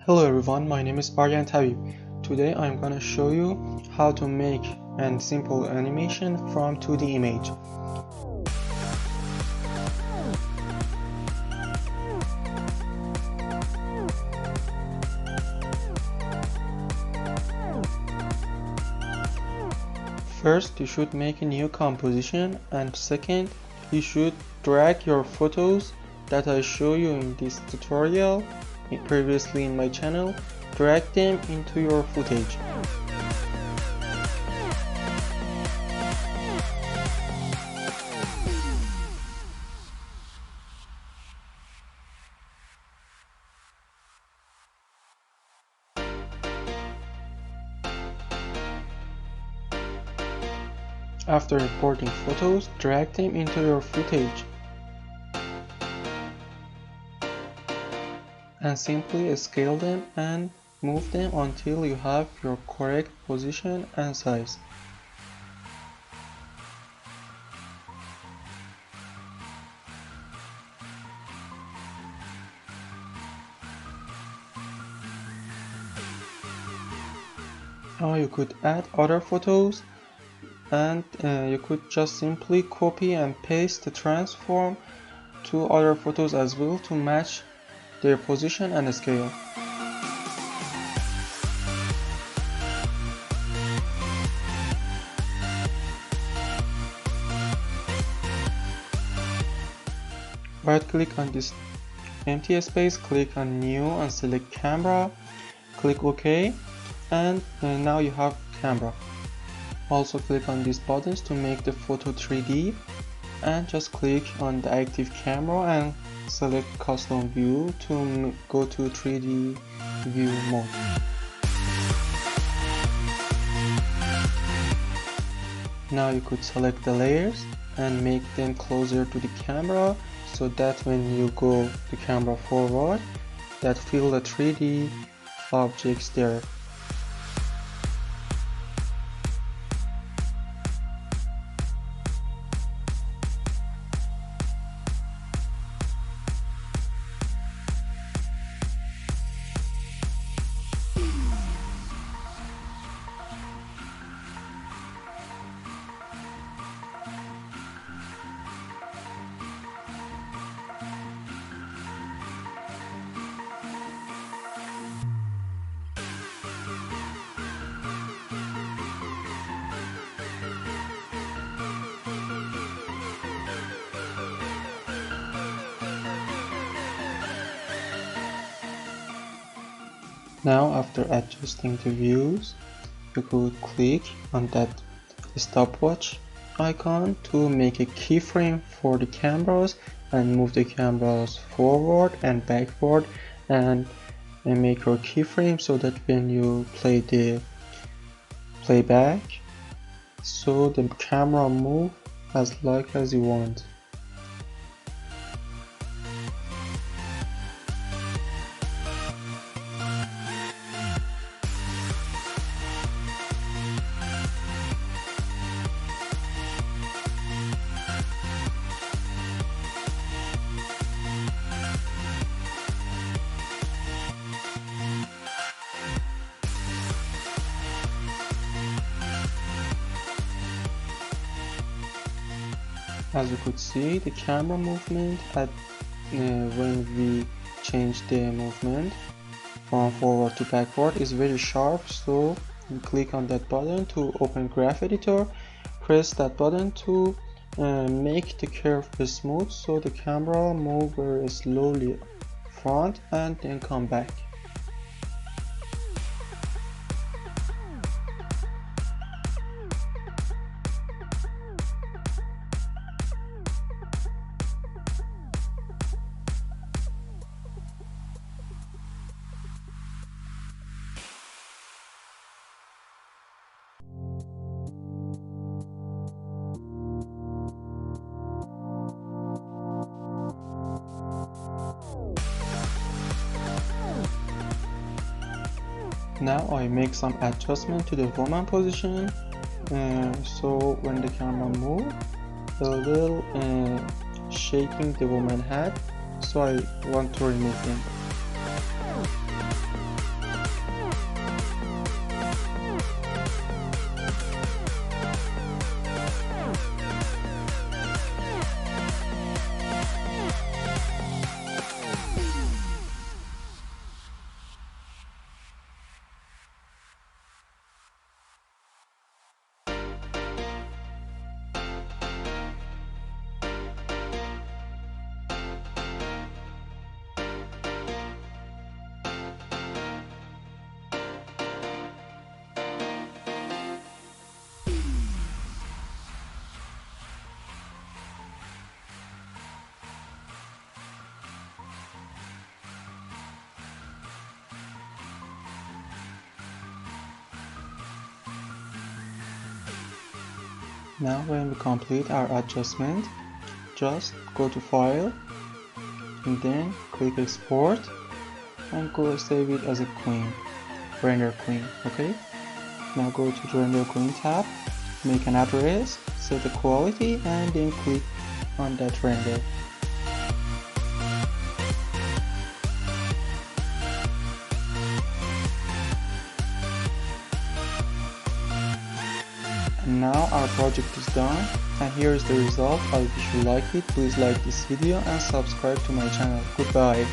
Hello everyone, my name is Aryan Tabib. Today I'm gonna show you how to make a simple animation from 2D image. First, you should make a new composition, and second, you should drag your photos that I show you in this tutorial previously in my channel, drag them into your footage. After importing photos, drag them into your footage and simply scale them and move them until you have your correct position and size. Now you could add other photos, and you could just simply copy and paste the transform to other photos as well to match their position and scale. Right click on this empty space, click on new and select camera, click OK, and now you have camera. Also click on these buttons to make the photo 3D, and just click on the active camera and select custom view to go to 3D view mode. Now you could select the layers and make them closer to the camera so that when you go the camera forward, that feel the 3D objects there. Now after adjusting the views, you could click on that stopwatch icon to make a keyframe for the cameras and move the cameras forward and backward and make your keyframe so that when you play the playback, so the camera move as you want. As you could see, the camera movement when we change the movement from forward to backward is very sharp, so you click on that button to open Graph Editor, press that button to make the curve smooth so the camera move very slowly front and then come back. Now I make some adjustment to the woman position, so when the camera move, a little shaking the woman head, so I want to remove them. Now when we complete our adjustment, just go to File and then click Export and go save it as a queen, render queen. Okay, now go to the render queen tab, make an address, set the quality, and then click on that render. And now our project is done, and here is the result. I wish you like it. Please like this video and subscribe to my channel. Goodbye.